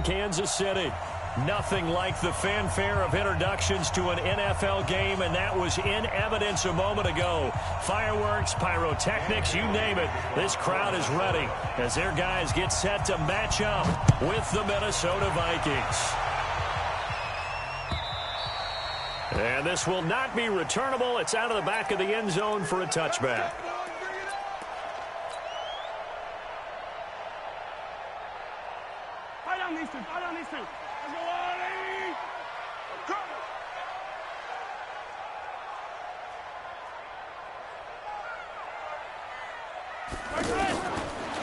in Kansas City. Nothing like the fanfare of introductions to an NFL game, and that was in evidence a moment ago. Fireworks, pyrotechnics, you name it. This crowd is ready as their guys get set to match up with the Minnesota Vikings. And this will not be returnable. It's out of the back of the end zone for a touchback.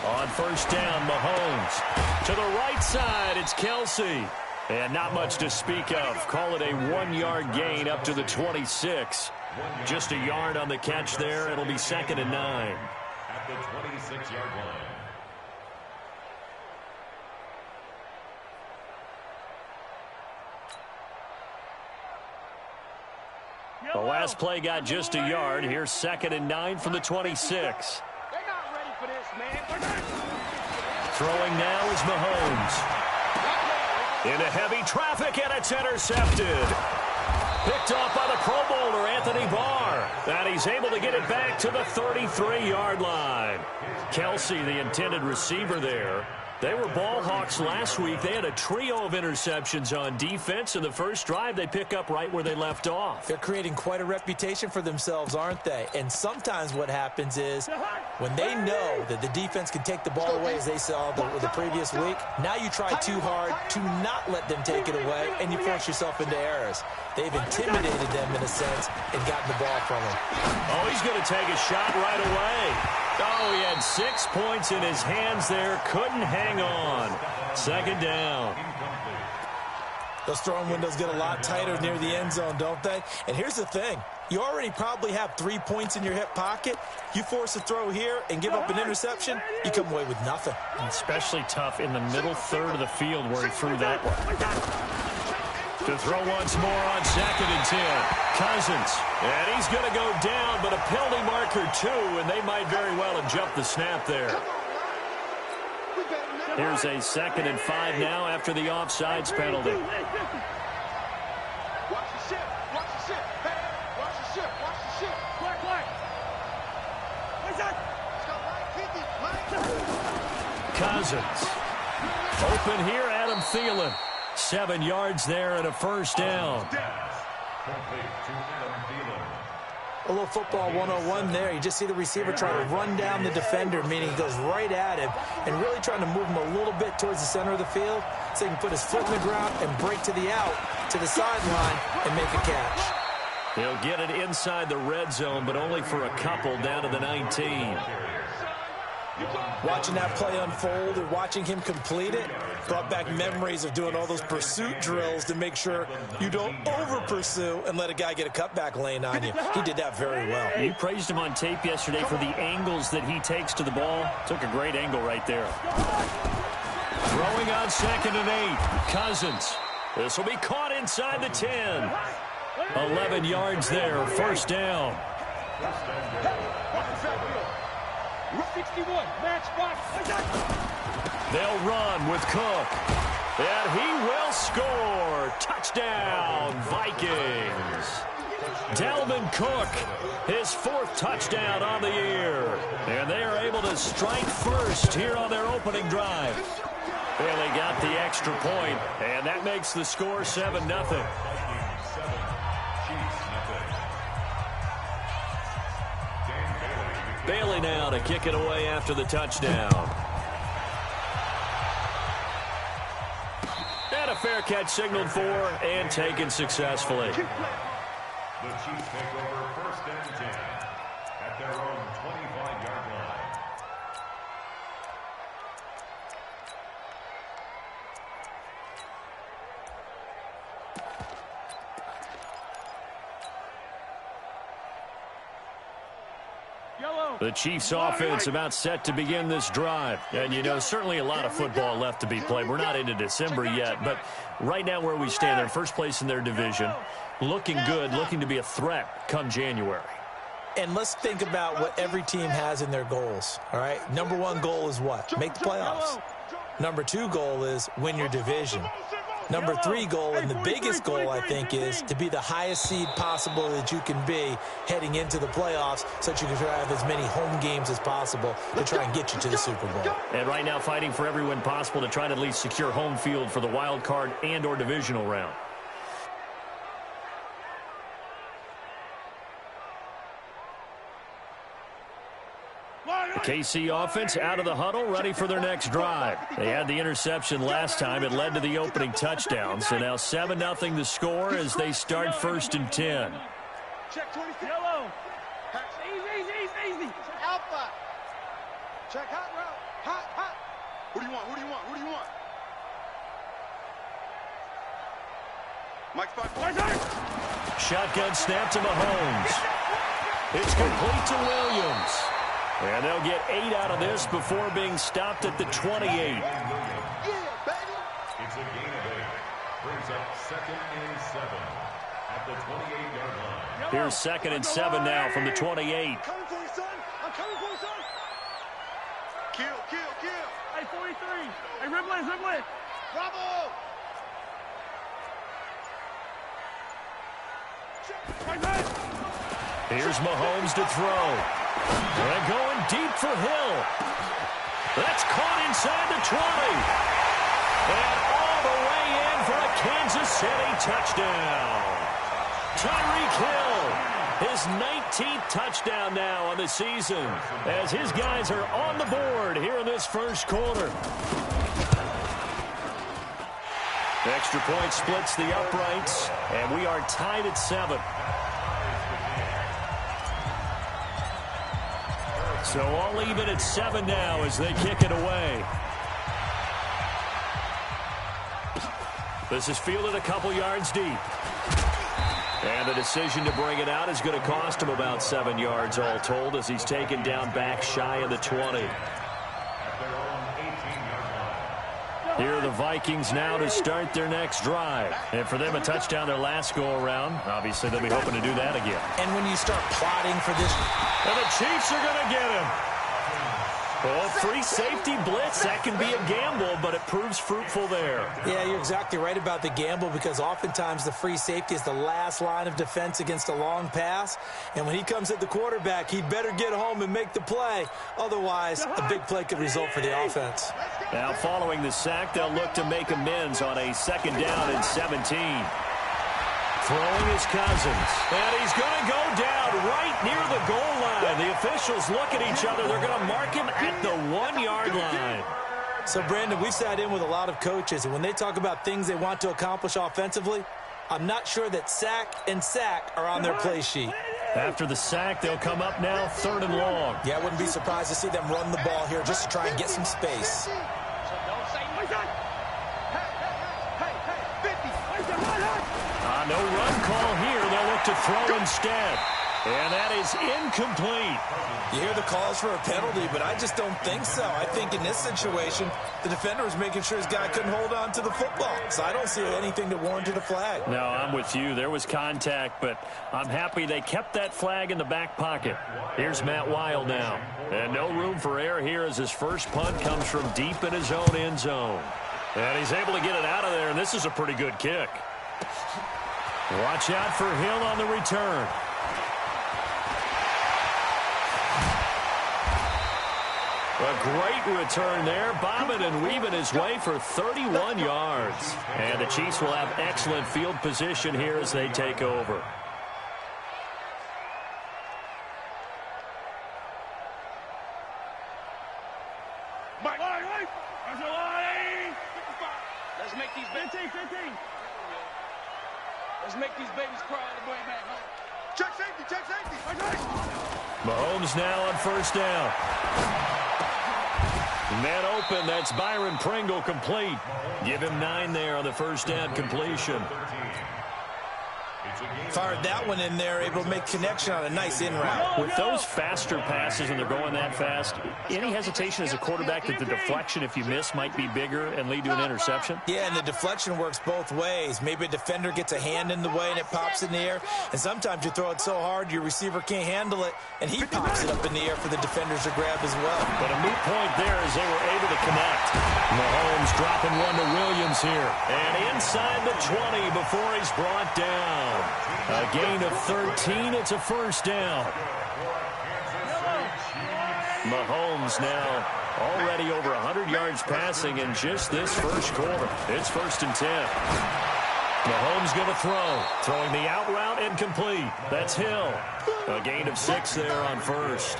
On first down, Mahomes. To the right side, it's Kelsey. And not much to speak of. Call it a 1-yard gain up to the 26. Just a yard on the catch there. It'll be 2nd and 9. At the 26-yard line. The last play got just a yard. Here's 2nd and 9 from the 26. Throwing now is Mahomes. Into heavy traffic, and it's intercepted. Picked off by the Pro Bowler, Anthony Barr. And he's able to get it back to the 33-yard line. Kelsey, the intended receiver there. They were ball hawks last week. They had a trio of interceptions on defense. In the first drive, they pick up right where they left off. They're creating quite a reputation for themselves, aren't they? And sometimes what happens is when they know that the defense can take the ball away, as they saw the previous week, now you try too hard to not let them take it away, and you force yourself into errors. They've intimidated them in a sense and gotten the ball from them. Oh, he's going to take a shot right away. Oh, he had 6 points in his hands there. Couldn't hang on. 2nd down. Those throwing windows get a lot tighter near the end zone, don't they? And here's the thing. You already probably have 3 points in your hip pocket. You force a throw here and give up an interception, you come away with nothing. Especially tough in the middle third of the field where he threw that one. To throw once more on 2nd and 10. Cousins. And he's going to go down, but a penalty marker too, and they might very well have jumped the snap there. Here's a 2nd and 5 now after the offsides penalty. Watch the ship. Watch the ship. Hey, watch the ship. Watch the ship. Quick. What's that? Cousins. Open here, Adam Thielen. 7 yards there and a first down. A little football 101 there. You just see the receiver try to run down the defender, meaning he goes right at him and really trying to move him a little bit towards the center of the field so he can put his foot in the ground and break to the out, to the sideline, and make a catch. He'll get it inside the red zone, but only for a couple down to the 19. Watching that play unfold and watching him complete it brought back memories of doing all those pursuit drills to make sure you don't over-pursue and let a guy get a cutback lane on you. He did that very well. You praised him on tape yesterday for the angles that he takes to the ball. Took a great angle right there. Throwing on 2nd and 8. Cousins. This will be caught inside the 10. 11 yards there. First down. 61, match box. They'll run with Cook. And he will score. Touchdown, Vikings. Dalvin Cook, his 4th touchdown on the year. And they are able to strike first here on their opening drive. Well, they got the extra point, and that makes the score 7-0. Bailey now to kick it away after the touchdown. And a fair catch signaled for and taken successfully. The Chiefs take over 1st and 10 at their own 25-yard line. The Chiefs offense about set to begin this drive. And, you know, certainly a lot of football left to be played. We're not into December yet, but right now where we stand, they're first place in their division. Looking good, looking to be a threat come January. And let's think about what every team has in their goals, all right? Number 1 goal is what? Make the playoffs. Number 2 goal is win your division. Number 3 goal, and the biggest goal, I think, is to be the highest seed possible that you can be heading into the playoffs so that you can have as many home games as possible to try and get you to the Super Bowl. And right now fighting for every win possible to try to at least secure home field for the wild card and or divisional round. The KC offense out of the huddle, ready for their next drive. They had the interception last time. It led to the opening touchdown. So now 7-0 the score as they start 1st and 10. Check 26. Yellow. Easy. Alpha. Check hot route. Hot. Who do you want? Mike's 5. Shotgun snap to Mahomes. It's complete to Williams. And they'll get 8 out of this before being stopped at the 28. Yeah, baby. It's a gain of 8. Brings up 2nd and 7 at the 28-yard line. Here's 2nd and 7 now from the 28. I'm coming for you, son. Kill. Hey, 43. Hey, Ribley. Bravo. Here's Mahomes to throw. And going deep for Hill. That's caught inside the 20. And all the way in for a Kansas City touchdown. Tyreek Hill, his 19th touchdown now on the season as his guys are on the board here in this first quarter. Extra point splits the uprights, and we are tied at 7. So all even at 7 now as they kick it away. This is fielded a couple yards deep. And the decision to bring it out is going to cost him about 7 yards all told as he's taken down back shy of the 20. Here are the Vikings now to start their next drive. And for them, a touchdown their last go-around. Obviously, they'll be hoping to do that again. And when you start plotting for this... And the Chiefs are going to get him. Oh, free safety blitz. That can be a gamble, but it proves fruitful there. Yeah, you're exactly right about the gamble because oftentimes the free safety is the last line of defense against a long pass. And when he comes at the quarterback, he better get home and make the play. Otherwise, a big play could result for the offense. Now, following the sack, they'll look to make amends on a 2nd down and 17. Throwing his Cousins. And he's going to go down right near the goal line. The officials look at each other. They're going to mark him at the 1-yard line. So, Brandon, we've sat in with a lot of coaches, and when they talk about things they want to accomplish offensively, I'm not sure that sack and sack are on their play sheet. After the sack, they'll come up now 3rd and long. Yeah, I wouldn't be surprised to see them run the ball here just to try and get some space. No run call here. They'll look to throw instead. And that is incomplete. You hear the calls for a penalty, but I just don't think so. I think in this situation, the defender was making sure his guy couldn't hold on to the football. So I don't see anything that warranted a flag. No, I'm with you. There was contact, but I'm happy they kept that flag in the back pocket. Here's Matt Weil now. And no room for error here as his first punt comes from deep in his own end zone. And he's able to get it out of there, and this is a pretty good kick. Watch out for Hill on the return. A great return there, bobbing and weaving his way for 31 yards. And the Chiefs will have excellent field position here as they take over. Let's make these 15. Let's make these babies cry on the way back home. Check safety. Mahomes now on 1st down. Man open, that's Byron Pringle complete. Give him 9 there on the 1st down completion. Fired that one in there, able to make connection on a nice in route. With those faster passes when they're going that fast, any hesitation as a quarterback that the deflection, if you miss, might be bigger and lead to an interception? Yeah, and the deflection works both ways. Maybe a defender gets a hand in the way and it pops in the air. And sometimes you throw it so hard your receiver can't handle it, and he pops it up in the air for the defenders to grab as well. But a moot point there as they were able to connect. Mahomes dropping one to Williams here. And inside the 20 before he's brought down. A gain of 13. It's a first down. Mahomes now already over 100 yards passing in just this first quarter. It's 1st and 10. Mahomes going to throw. Throwing the out route incomplete. That's Hill. A gain of 6 there on first.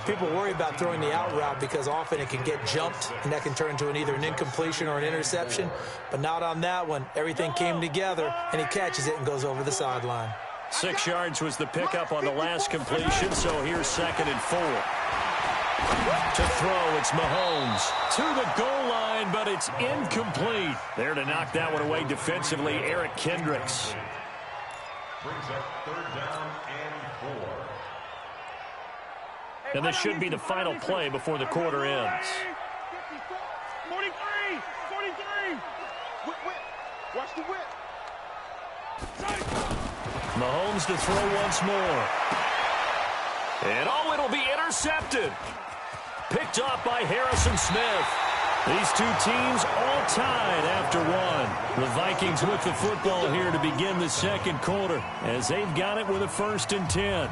People worry about throwing the out route because often it can get jumped, and that can turn into either an incompletion or an interception. But not on that one. Everything came together, and he catches it and goes over the sideline. 6 yards was the pickup on the last completion, so here's 2nd and 4. To throw, it's Mahomes. To the goal line, but it's incomplete. There to knock that one away defensively, Eric Kendricks. Brings up 3rd down and 4. And this should be the final play before the quarter ends. 43! 43! Whip, whip. Watch the whip. Mahomes to throw once more. And oh, it'll be intercepted. Picked off by Harrison Smith. These two teams all tied after one. The Vikings with the football here to begin the second quarter as they've got it with a 1st and 10.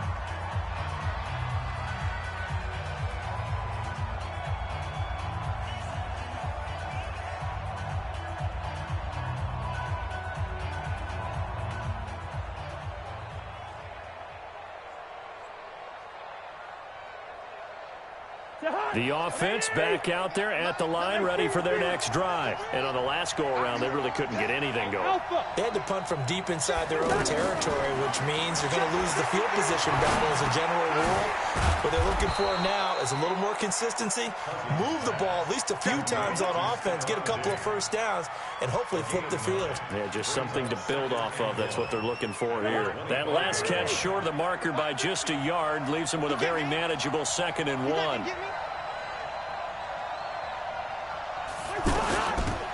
The offense back out there at the line, ready for their next drive. And on the last go-around, they really couldn't get anything going. They had to punt from deep inside their own territory, which means they're going to lose the field position battle as a general rule. What they're looking for now is a little more consistency, move the ball at least a few times on offense, get a couple of first downs, and hopefully flip the field. Yeah, just something to build off of. That's what they're looking for here. That last catch short of the marker by just a yard leaves them with a very manageable 2nd and 1.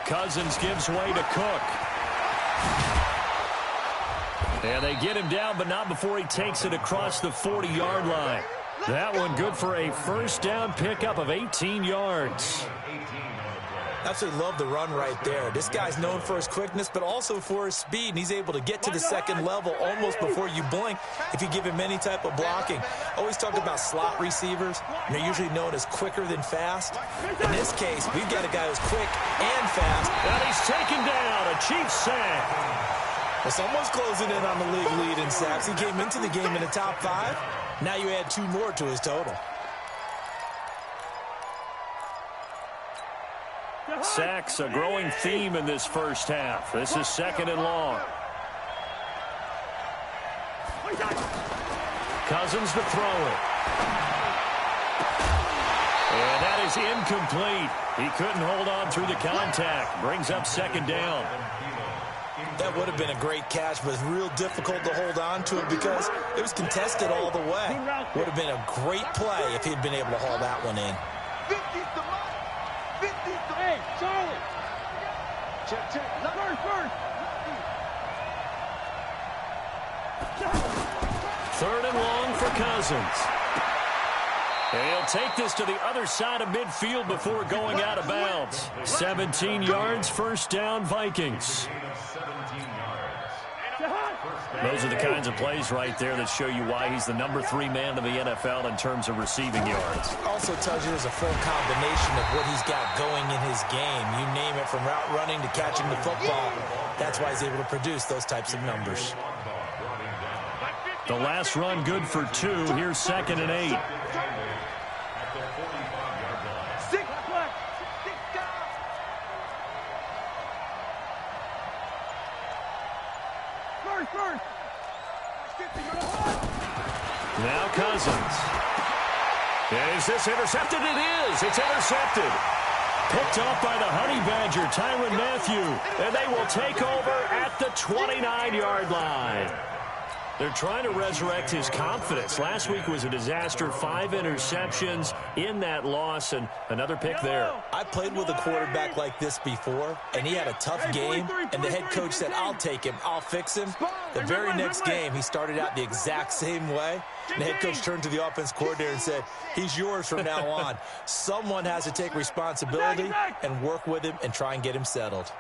Cousins gives way to Cook. And they get him down, but not before he takes it across the 40-yard line. That one good for a first down pickup of 18 yards. Absolutely love the run right there. This guy's known for his quickness, but also for his speed, and he's able to get to the second level almost before you blink if you give him any type of blocking. Always talk about slot receivers, and they're usually known as quicker than fast. In this case, we've got a guy who's quick and fast. And he's taken down, a Chiefs sack. Well, someone's closing in on the league lead in sacks. He came into the game in the top 5. Now you add 2 more to his total. Sacks, a growing theme in this first half. This is 2nd and long. Cousins to throw it. And that is incomplete. He couldn't hold on through the contact. Brings up 2nd down. That would have been a great catch, but it's real difficult to hold on to it because it was contested all the way. Would have been a great play if he had been able to haul that one in. 50's the mark. 50's the... Hey, Charlie. Check, check. First. 3rd and long for Cousins. And he'll take this to the other side of midfield before going out of bounds. 17 yards, first down, Vikings. Those are the kinds of plays right there that show you why he's the number 3 man in the NFL in terms of receiving yards. Also tells you there's a full combination of what he's got going in his game. You name it, from route running to catching the football. That's why he's able to produce those types of numbers. The last run good for 2. Here's 2nd and 8. Now Cousins. Is this intercepted? It is. It's intercepted. Picked off by the Honey Badger. manager, Tyrann Mathieu, and they will take over at the 29-yard line. They're trying to resurrect his confidence. Last week was a disaster, 5 interceptions in that loss, and another pick there. I played with a quarterback like this before, and he had a tough game, and the head coach said, I'll take him, I'll fix him. The very next game, he started out the exact same way, and the head coach turned to the offense coordinator and said, he's yours from now on. Someone has to take responsibility and work with him and try and get him settled.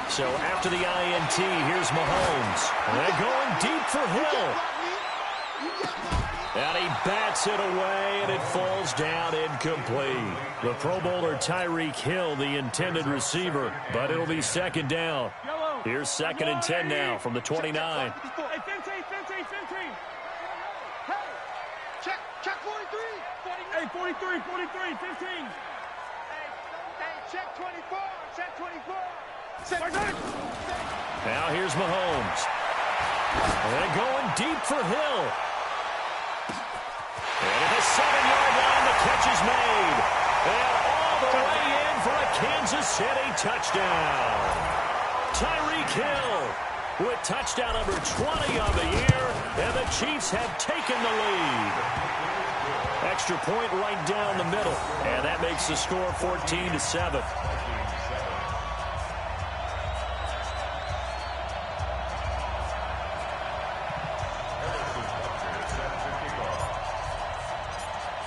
So after the INT, here's Mahomes. And they're going deep for Hill. And he bats it away, and it falls down incomplete. The Pro Bowler Tyreek Hill, the intended receiver, but it'll be second down. Here's 2nd and 10 now from the 29. Hey, 15. Hey, check 43. Hey, 43, 15. Hey, check 24, check 24. Now here's Mahomes. And they're going deep for Hill. And at the 7-yard line, the catch is made. And all the way in for a Kansas City touchdown. Tyreek Hill with touchdown number 20 on the year, and the Chiefs have taken the lead. Extra point right down the middle, and that makes the score 14-7.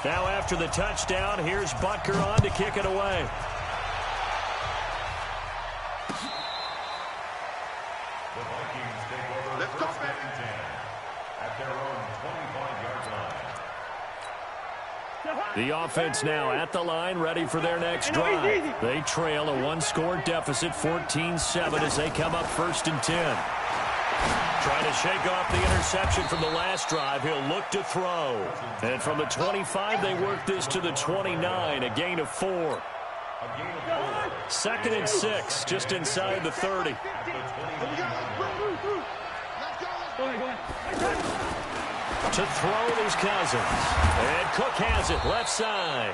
Now after the touchdown, here's Butker on to kick it away. The Vikings take over first and 10 at their own 25-yard line. The offense now at the line, ready for their next drive. They trail a one-score deficit, 14-7, as they come up 1st and 10. Trying to shake off the interception from the last drive. He'll look to throw. And from the 25, they work this to the 29, a gain of 4. 2nd and 6, just inside the 30. To throw is Cousins. And Cook has it, left side.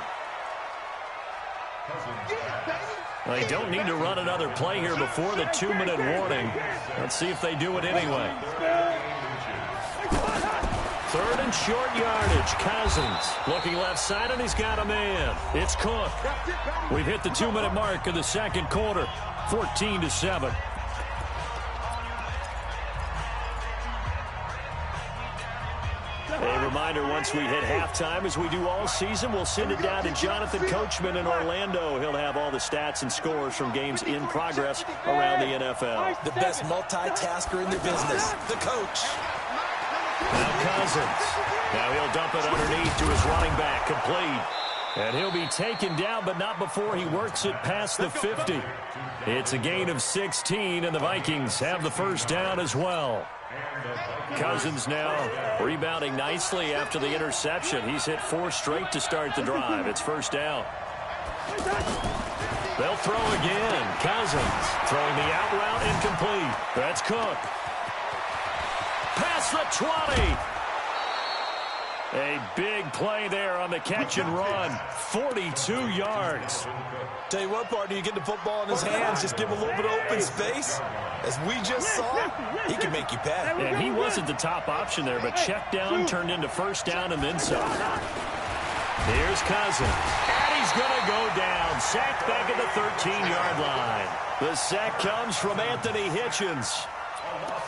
They don't need to run another play here before the 2-minute warning. Let's see if they do it anyway. 3rd and short yardage. Cousins looking left side, and he's got a man. It's Cook. We've hit the 2-minute mark of the second quarter. 14-7. A reminder, once we hit halftime, as we do all season, we'll send it down to Jonathan Coachman in Orlando. He'll have all the stats and scores from games in progress around the NFL. The best multitasker in the business, the coach. Now Cousins. Now he'll dump it underneath to his running back, complete. And he'll be taken down, but not before he works it past the 50. It's a gain of 16, and the Vikings have the first down as well. Cousins now rebounding nicely after the interception. He's hit 4 straight to start the drive. It's first down. They'll throw again. Cousins throwing the out route incomplete. That's Cook. Past the 20. A big play there on the catch and run. 42 yards. Tell you what, partner, you get the football in his hands, just give him a little bit of open space. As we just saw, he can make you pay. And he wasn't the top option there, but check down turned into first down and then some. Here's Cousins. And he's going to go down. Sacked back at the 13-yard line. The sack comes from Anthony Hitchens.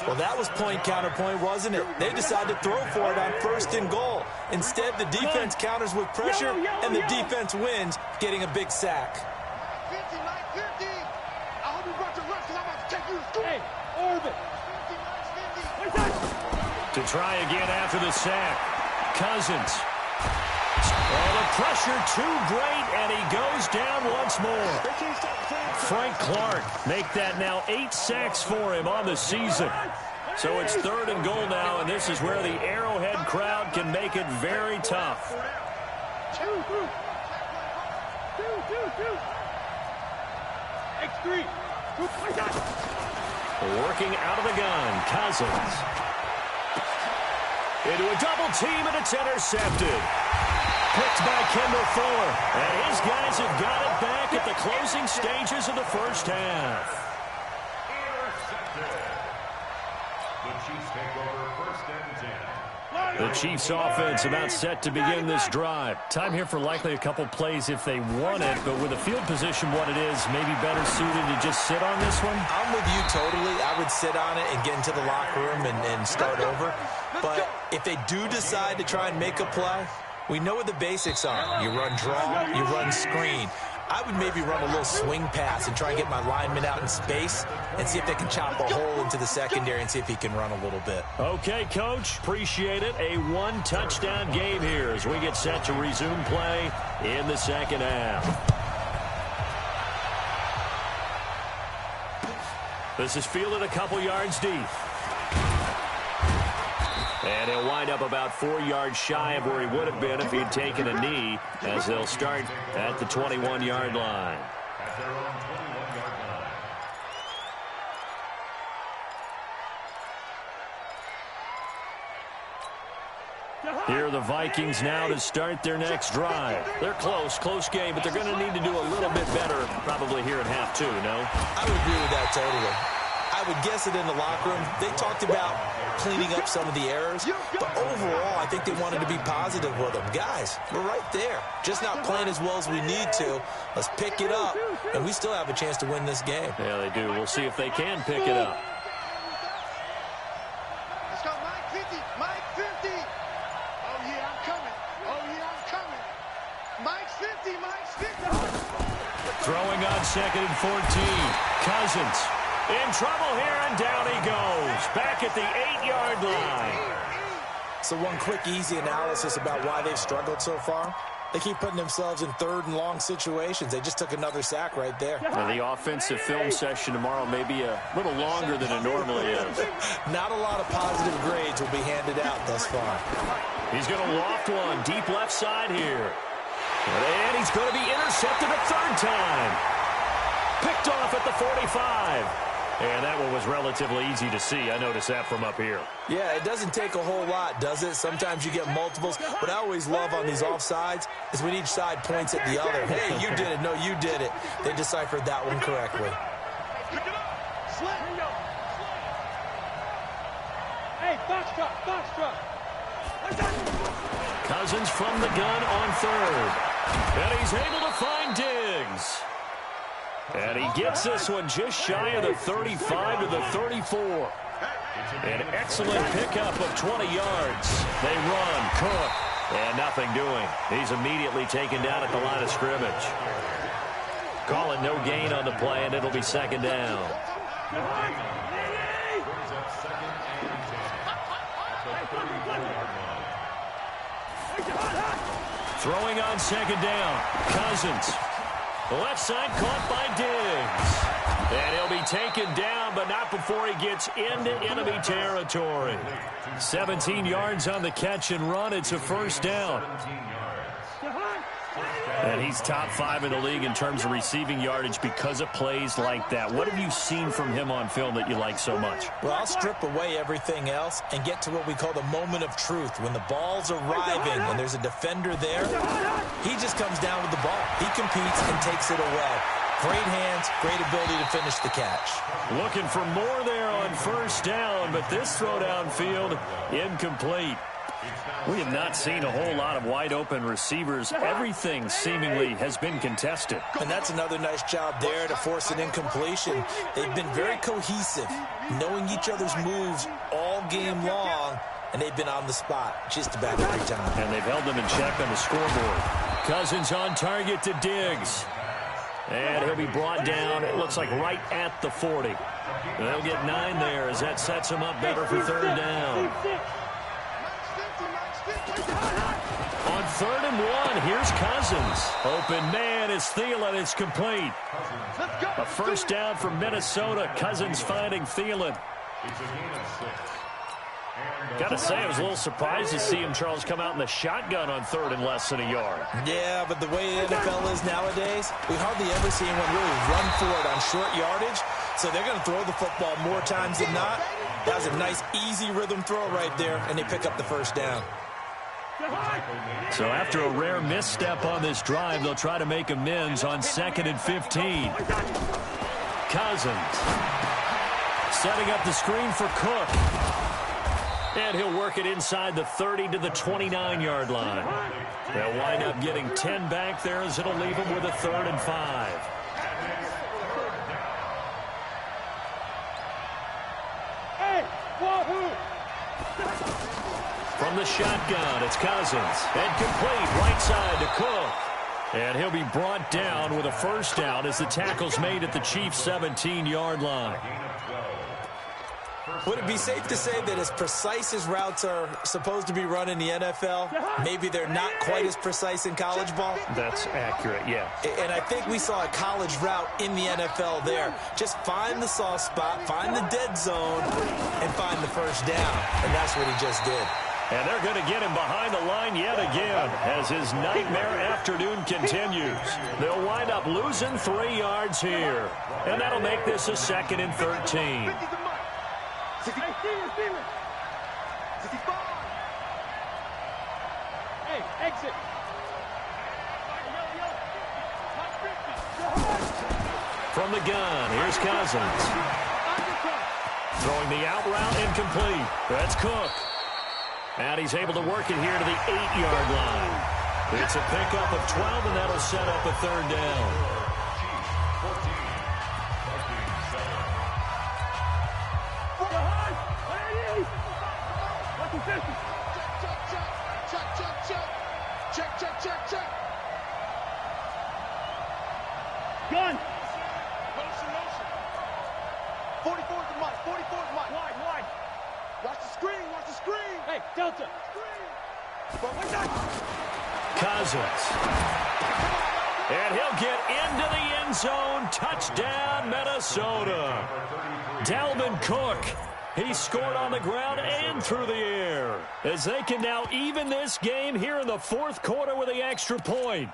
Well, that was point counterpoint, wasn't it? They decided to throw for it on 1st and goal. Instead, the defense counters with pressure, and the defense wins, getting a big sack. To try again after the sack. Cousins. Oh, the pressure too great, and he goes down once more. Frank Clark make that now 8 sacks for him on the season. So it's 3rd and goal now, and this is where the Arrowhead crowd can make it very tough. Working out of the gun, Cousins. Into a double team, and it's intercepted. picked by Kendall Fuller. And his guys have got it back at the closing stages of the first half. Intercepted. The Chiefs take over first and 10. The Chiefs offense about set to begin this drive. Time here for likely a couple plays if they want it, but with the field position what it is, maybe better suited to just sit on this one? I'm with you totally. I would sit on it and get into the locker room and start over. But if they do decide to try and make a play, we know what the basics are. You run draw, you run screen. I would maybe run a little swing pass and try and get my lineman out in space and see if they can chop a hole into the secondary and see if he can run a little bit. Okay, Coach. Appreciate it. A one-touchdown game here as we get set to resume play in the second half. This is fielded a couple yards deep. And he'll wind up about 4 yards shy of where he would have been if he'd taken a knee, as they'll start at the 21-yard line. At their own 21-yard line. Here are the Vikings now to start their next drive. They're close game, but they're going to need to do a little bit better probably here at half 2, no? I would agree with that totally. I would guess it in the locker room. They talked about cleaning up some of the errors, but overall, I think they wanted to be positive with them. Guys, we're right there. Just not playing as well as we need to. Let's pick it up, and we still have a chance to win this game. Yeah, they do. We'll see if they can pick it up. Let's go, Mike 50. Mike 50. Oh, yeah, I'm coming. Oh, yeah, I'm coming. Mike's 50. Mike's 50. Throwing on 2nd and 14. Cousins in trouble here, and down he goes. Back at the 8-yard line. So one quick, easy analysis about why they've struggled so far. They keep putting themselves in 3rd and long situations. They just took another sack right there. Now, the offensive film session tomorrow may be a little longer than it normally is. Not a lot of positive grades will be handed out thus far. He's going to loft one deep left side here. And he's going to be intercepted a 3rd time. Picked off at the 45. And that one was relatively easy to see. I noticed that from up here. Yeah, it doesn't take a whole lot, does it? Sometimes you get multiples. What I always love on these offsides is when each side points at the other. Hey, you did it. No, you did it. They deciphered that one correctly. Hey, box truck. Cousins from the gun on 3rd. And he's able to find Diggs. And he gets this one just shy of the 35 to the 34. An excellent pickup of 20 yards. They run, Cook, and nothing doing. He's immediately taken down at the line of scrimmage. Calling no gain on the play, and it'll be 2nd down. Throwing on 2nd down. Cousins. The left side caught by Diggs. And he'll be taken down, but not before he gets into enemy territory. 17 yards on the catch and run. It's a 1st down. And he's top 5 in the league in terms of receiving yardage because of plays like that. What have you seen from him on film that you like so much? Well, I'll strip away everything else and get to what we call the moment of truth. When the ball's arriving and there's a defender there, he just comes down with the ball. He competes and takes it away. Great hands, great ability to finish the catch. Looking for more there on 1st down, but this throw downfield incomplete. We have not seen a whole lot of wide-open receivers. Everything seemingly has been contested. And that's another nice job there to force an incompletion. They've been very cohesive, knowing each other's moves all game long, and they've been on the spot just about every time. And they've held them in check on the scoreboard. Cousins on target to Diggs. And he'll be brought down, it looks like right at the 40. They'll get 9 there as that sets him up better for 3rd down. On 3rd and 1, here's Cousins. Open man is Thielen. It's complete. A 1st down from Minnesota. Cousins finding Thielen. Got to say, I was a little surprised to see him, Charles, come out in the shotgun on 3rd and less than a yard. Yeah, but the way the NFL is nowadays, we hardly ever see anyone really run for it on short yardage. So they're going to throw the football more times than not. That was a nice, easy rhythm throw right there, and they pick up the 1st down. So after a rare misstep on this drive, they'll try to make amends on 2nd and 15. Cousins setting up the screen for Cook. And he'll work it inside the 30 to the 29-yard line. They'll wind up getting 10 back there as it'll leave them with a 3rd and 5. From the shotgun, it's Cousins. And complete right side to Cook. And he'll be brought down with a first down as the tackle's made at the Chiefs' 17-yard line. Would it be safe to say that as precise as routes are supposed to be run in the NFL, maybe they're not quite as precise in college ball? That's accurate, yeah. And I think we saw a college route in the NFL there. Just find the soft spot, find the dead zone, and find the first down. And that's what he just did. And they're going to get him behind the line yet again as his nightmare afternoon continues. They'll wind up losing 3 yards here. And that'll make this a 2nd and 13. Hey, exit. From the gun, here's Cousins. Throwing the out route incomplete. That's Cook. And he's able to work it here to the 8-yard line. It's a pickup of 12, and that'll set up a 3rd down. Check. Gun. Motion. 44's the mic. 44's mic. Wide. Watch the screen. Hey, Delta. Cousins. And he'll get into the end zone. Touchdown, Minnesota. Dalvin Cook. He scored on the ground and through the air as they can now even this game here in the 4th quarter with the extra point.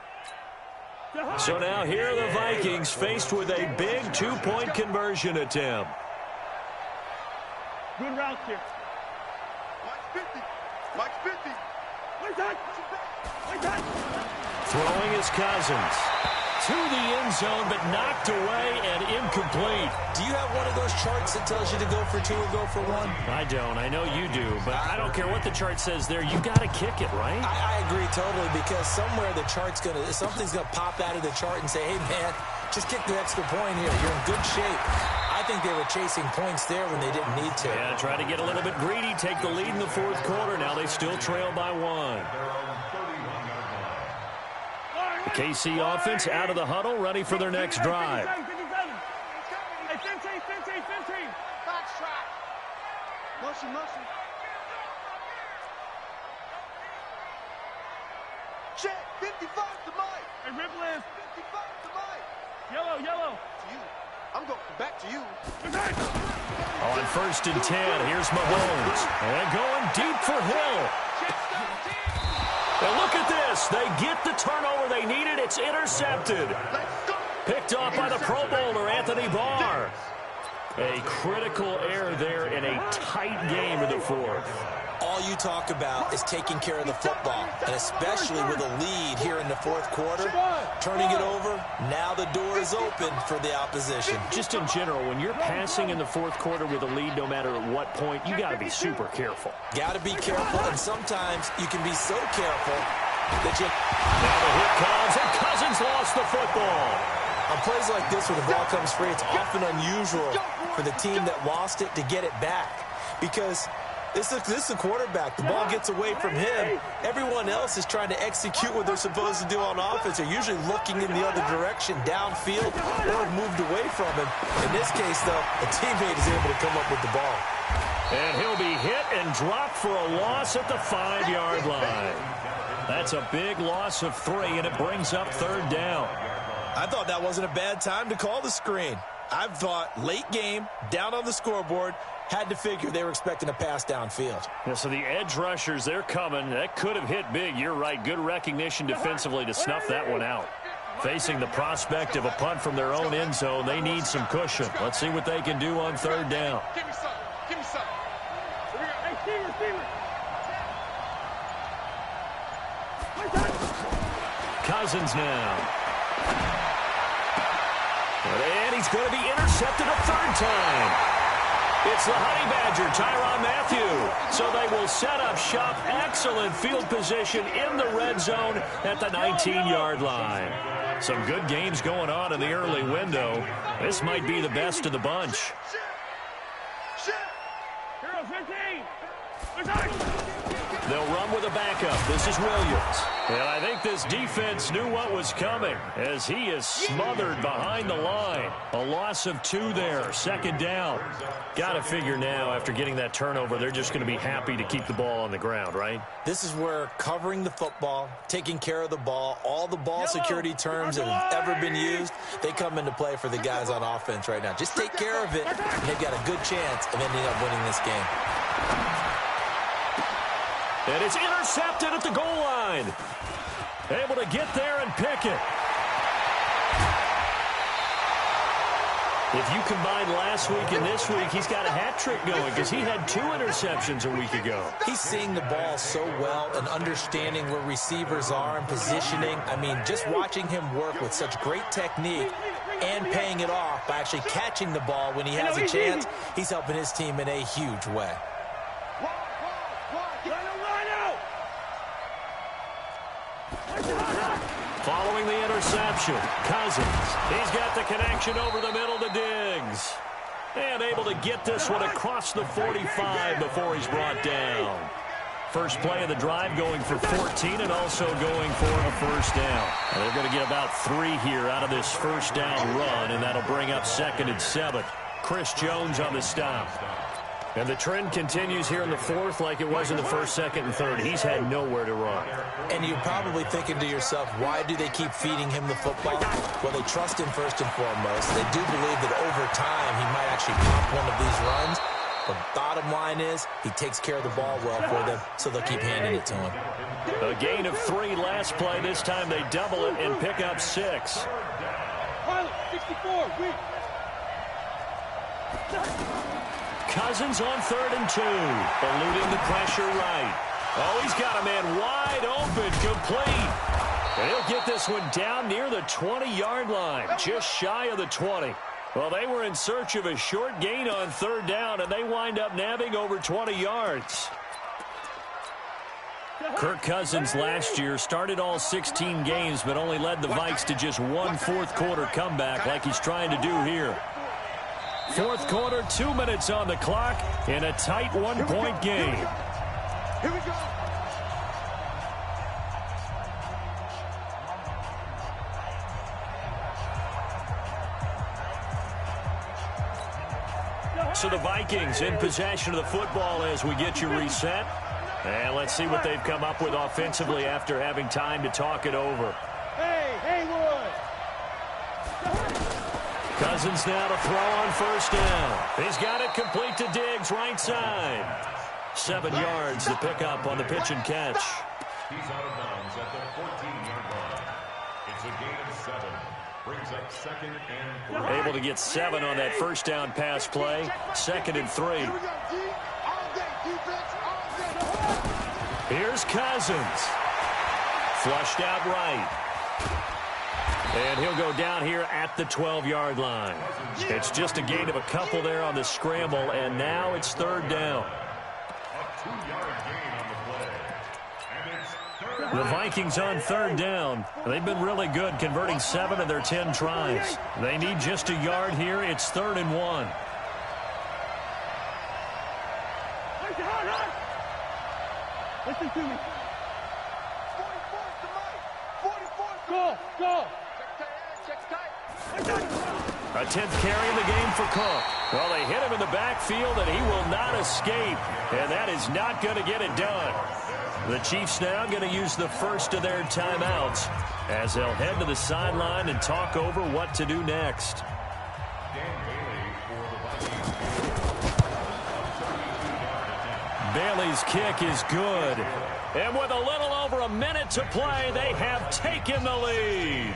So now here are the Vikings faced with a big 2-point conversion attempt. Good route here. Mike's 50. Throwing is Cousins. To the end zone, but knocked away and incomplete. Do you have one of those charts that tells you to go for 2 or go for 1? I don't. I know you do, but I don't care what the chart says there. You got to kick it, right? I agree totally, because somewhere the chart's something's gonna pop out of the chart and say, hey man, just kick the extra point here. You're in good shape. I think they were chasing points there when they didn't need to. Yeah, try to get a little bit greedy, take the lead in the 4th quarter. Now they still trail by 1. The KC offense out of the huddle, ready for their next drive. Hey, 15. Box track. Motion. Check. 55 the mic. Hey, Ripple is. 55 the mic. Yellow. To you. I'm going back to you. On 1st and 10, here's Mahomes. And going deep for Hill. And look at this. They get the turnover they needed. It's intercepted. Picked off by the Pro Bowler, Anthony Barr. A critical error there in a tight game in the 4th. All you talk about is taking care of the football, and especially with a lead here in the 4th quarter, turning it over, now the door is open for the opposition. Just in general, when you're passing in the 4th quarter with a lead, no matter at what point, you got to be super careful. Got to be careful, and sometimes you can be so careful that you... Now the hit comes, and Cousins lost the football. On plays like this where the ball comes free, it's often unusual for the team that lost it to get it back, because this is a quarterback. The ball gets away from him. Everyone else is trying to execute what they're supposed to do on offense. They're usually looking in the other direction, downfield, or have moved away from him. In this case, though, a teammate is able to come up with the ball. And he'll be hit and dropped for a loss at the 5-yard line. That's a big loss of 3, and it brings up 3rd down. I thought that wasn't a bad time to call the screen. I thought late game, down on the scoreboard, had to figure they were expecting a pass downfield. Yeah, so the edge rushers, they're coming. That could have hit big. You're right. Good recognition defensively to snuff that one out. Facing the prospect of a punt from their own end zone, they need some cushion. Let's see what they can do on 3rd down. Give me some. Hey, Steelers. Cousins now. And he's going to be intercepted a third time. It's the Honey Badger, Tyrann Mathieu. So they will set up shop. Excellent field position in the red zone at the 19-yard line. Some good games going on in the early window. This might be the best of the bunch. They'll run with a backup. This is Williams. And I think this defense knew what was coming as he is smothered behind the line. A loss of 2 there. Second down. Got to figure now after getting that turnover, they're just going to be happy to keep the ball on the ground, right? This is where covering the football, taking care of the ball, all the ball security terms that have ever been used, they come into play for the guys on offense right now. Just take care of it, and they've got a good chance of ending up winning this game. And it's intercepted at the goal line. Able to get there and pick it. If you combine last week and this week, he's got a hat trick going because he had 2 interceptions a week ago. He's seeing the ball so well and understanding where receivers are and positioning. I mean, just watching him work with such great technique and paying it off by actually catching the ball when he has a chance, he's helping his team in a huge way. Following the interception, Cousins. He's got the connection over the middle to Diggs. And able to get this one across the 45 before he's brought down. First play of the drive going for 14 and also going for a first down. And they're going to get about 3 here out of this first down run, and that'll bring up 2nd and 7. Chris Jones on the stop. And the trend continues here in the 4th like it was in the 1st, 2nd, and 3rd. He's had nowhere to run. And you're probably thinking to yourself, why do they keep feeding him the football? Well, they trust him first and foremost. They do believe that over time he might actually pop one of these runs. But bottom line is he takes care of the ball well for them, so they'll keep handing it to him. A gain of 3 last play. This time they double it and pick up 6. Pilot, 64, weak. Cousins on 3rd and 2. Eluding the pressure right. Oh, he's got a man wide open, complete. And he'll get this one down near the 20-yard line, just shy of the 20. Well, they were in search of a short gain on 3rd down, and they wind up nabbing over 20 yards. Kirk Cousins last year started all 16 games, but only led the Vikes to just 1 fourth-quarter comeback like he's trying to do here. 4th quarter, 2 minutes on the clock in a tight 1-point game. Here we go. So the Vikings in possession of the football as we get you reset. And let's see what they've come up with offensively after having time to talk it over. Hey, Haywood. Cousins now to throw on 1st down. He's got it complete to Diggs, right side. 7 yards to pick up on the pitch and catch. He's out of bounds at the 14-yard line. It's a gain of 7. Brings up 2nd and 3. Able to get 7 on that first down pass play. 2nd and 3. Here we go, D. All day, defense, all day. Here's Cousins. Flushed out right. And he'll go down here at the 12-yard line. It's just a gain of a couple there on the scramble, and now it's 3rd down. A 2-yard gain on the play. And it's 3rd. The Vikings on 3rd down. They've been really good, converting 7 of their 10 tries. They need just a yard here. It's 3rd and 1. Listen to me. 44's the mic. 44's go, go. Check tight. A 10th carry in the game for Cook. Well, they hit him in the backfield, and he will not escape. And that is not going to get it done. The Chiefs now going to use the first of their timeouts as they'll head to the sideline and talk over what to do next. Bailey's kick is good. And with a little over a minute to play, they have taken the lead.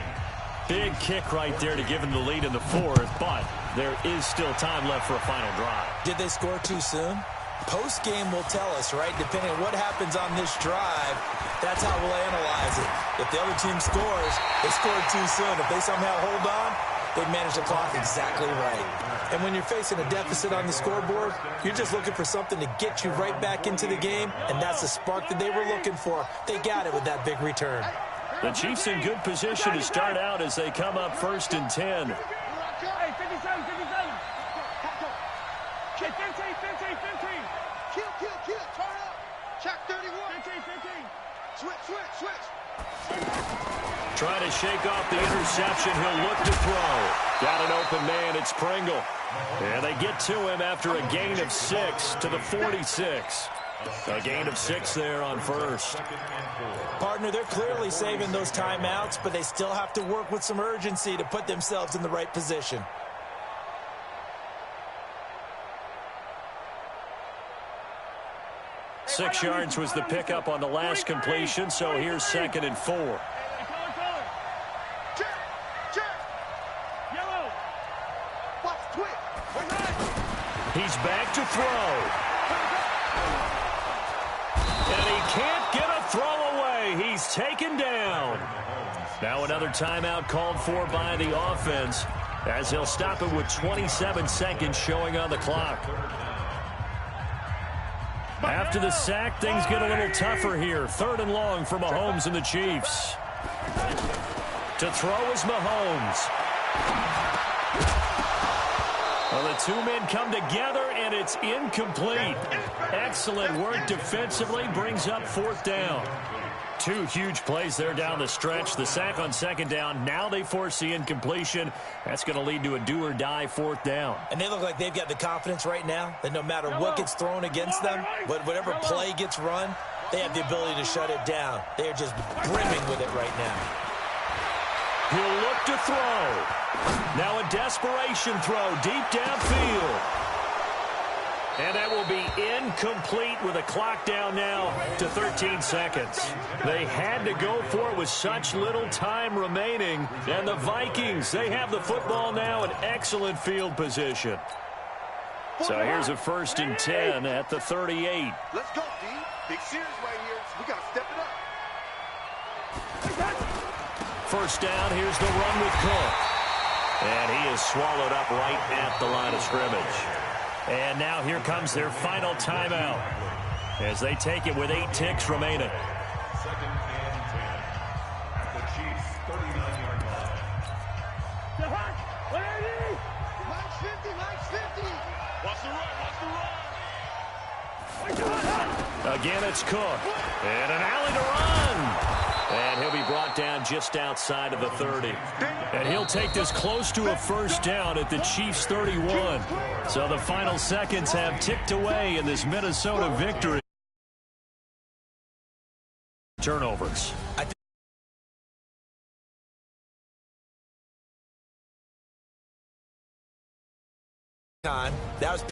Big kick right there to give them the lead in the 4th, but there is still time left for a final drive. Did they score too soon? Post-game will tell us, right? Depending on what happens on this drive, that's how we'll analyze it. If the other team scores, they scored too soon. If they somehow hold on, they manage the clock exactly right. And when you're facing a deficit on the scoreboard, you're just looking for something to get you right back into the game, and that's the spark that they were looking for. They got it with that big return. The Chiefs in good position to start out as they come up 1st and 10. Hey, 57, 57. Kill, 15. Kill. Turn up. Check 31. 15. Switch. Trying to shake off the interception. He'll look to throw. Got an open man. It's Pringle. And they get to him after a gain of 6 to the 46. A gain of 6 there on first. Partner, they're clearly saving those timeouts, but they still have to work with some urgency to put themselves in the right position. Hey, 6 yards was the pickup on the last completion, so here's 2nd and 4. Check. Yellow. Watch, twitch. He's back to throw. And he can't get a throw away. He's taken down. Now another timeout called for by the offense as they'll stop it with 27 seconds showing on the clock. After the sack, things get a little tougher here. 3rd and long for Mahomes and the Chiefs. To throw is Mahomes. Well, the two men come together, and it's incomplete. Excellent work defensively, brings up 4th down. 2 huge plays there down the stretch. The sack on 2nd down. Now they force the incompletion. That's going to lead to a do-or-die 4th down. And they look like they've got the confidence right now that no matter what gets thrown against them, whatever play gets run, they have the ability to shut it down. They are just brimming with it right now. He'll look to throw. Now a desperation throw deep downfield. And that will be incomplete with a clock down now to 13 seconds. They had to go for it with such little time remaining. And the Vikings, they have the football now in excellent field position. So here's a 1st and 10 at the 38. Let's go, D. Big series right here. We got to step it up. 1st down, here's the run with Cook. And he is swallowed up right at the line of scrimmage. And now here comes their final timeout as they take it with 8 ticks remaining. 2nd and 10 at the Chiefs' 39-yard line. Mike's 50. Watch the run. Again, it's Cook. And an alley to run. And he'll be brought down just outside of the 30. And he'll take this close to a 1st down at the Chiefs' 31. So the final seconds have ticked away in this Minnesota victory. Turnovers. That was